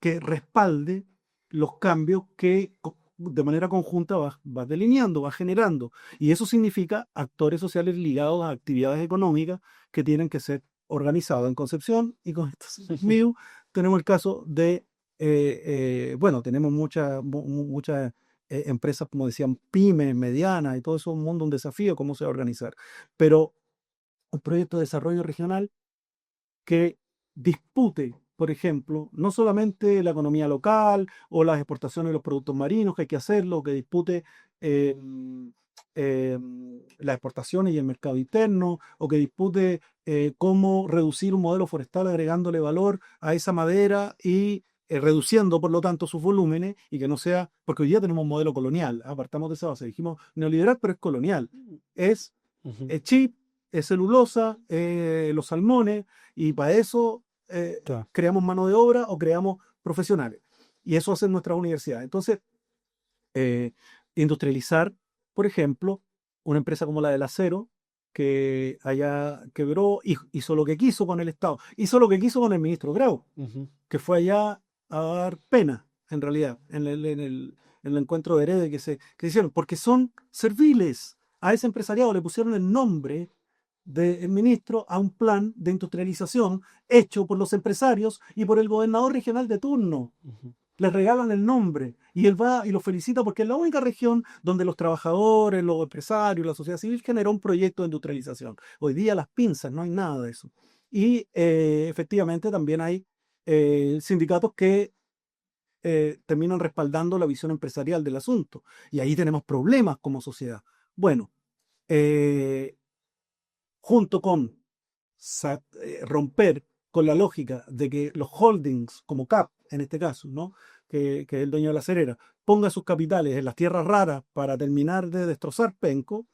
que respalde los cambios que de manera conjunta vas delineando, vas generando. Y eso significa actores sociales ligados a actividades económicas que tienen que ser organizados. En Concepción y con estos míos tenemos el caso de, bueno, tenemos muchas empresas, como decían, pymes, medianas, y todo eso es un mundo, un desafío, cómo se va a organizar. Pero un proyecto de desarrollo regional que dispute, por ejemplo, no solamente la economía local o las exportaciones de los productos marinos, que hay que hacerlo, que dispute eh, las exportaciones y el mercado interno, o que dispute cómo reducir un modelo forestal agregándole valor a esa madera y reduciendo, por lo tanto, sus volúmenes, y que no sea, porque hoy día tenemos un modelo colonial, apartamos de esa base, dijimos neoliberal, pero es colonial, es Ujú. chip, es celulosa, los salmones, y para eso Claro. creamos mano de obra o creamos profesionales. Y eso hacen nuestras universidades. Entonces, eh, industrializar, por ejemplo, una empresa como la del acero, que allá quebró y hizo lo que quiso con el Estado, hizo lo que quiso con el ministro Grau, Ujú. que fue allá a dar pena, en realidad, en el encuentro de Heredes que hicieron, porque son serviles. A ese empresariado le pusieron el nombre del ministro a un plan de industrialización hecho por los empresarios y por el gobernador regional de turno. Ujú. Les regalan el nombre y él va y lo felicita porque es la única región donde los trabajadores, los empresarios, la sociedad civil generó un proyecto de industrialización. Hoy día las pinzas, no hay nada de eso. Y efectivamente también hay sindicatos que terminan respaldando la visión empresarial del asunto. Y ahí tenemos problemas como sociedad. Bueno, eh, junto con romper con la lógica de que los holdings, como CAP en este caso, ¿no? que es el dueño de la acerera, ponga sus capitales en las tierras raras para terminar de destrozar Penco,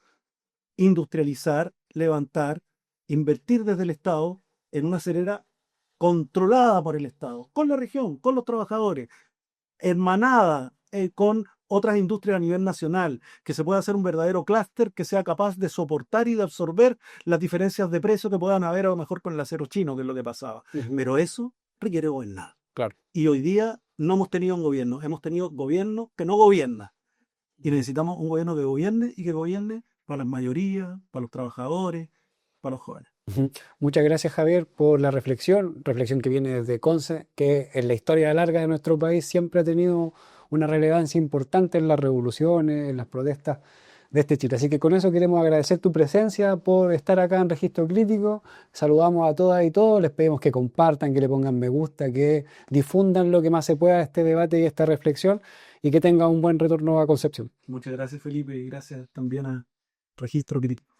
industrializar, levantar, invertir desde el Estado en una acerera controlada por el Estado, con la región, con los trabajadores, hermanada con otras industrias a nivel nacional, que se pueda hacer un verdadero clúster que sea capaz de soportar y de absorber las diferencias de precio que puedan haber a lo mejor con el acero chino, que es lo que pasaba. Ujú. Pero eso requiere gobernar. Claro. Y hoy día no hemos tenido un gobierno, hemos tenido gobierno que no gobierna. Y necesitamos un gobierno que gobierne y que gobierne para las mayorías, para los trabajadores, para los jóvenes. Ujú. Muchas gracias, Javier, por la reflexión que viene desde Conce, que en la historia larga de nuestro país siempre ha tenido una relevancia importante en las revoluciones, en las protestas de este Chile. Así que con eso queremos agradecer tu presencia por estar acá en Registro Crítico. Saludamos a todas y todos, les pedimos que compartan, que le pongan me gusta, que difundan lo que más se pueda este debate y esta reflexión y que tengan un buen retorno a Concepción. Muchas gracias, Felipe, y gracias también a Registro Crítico.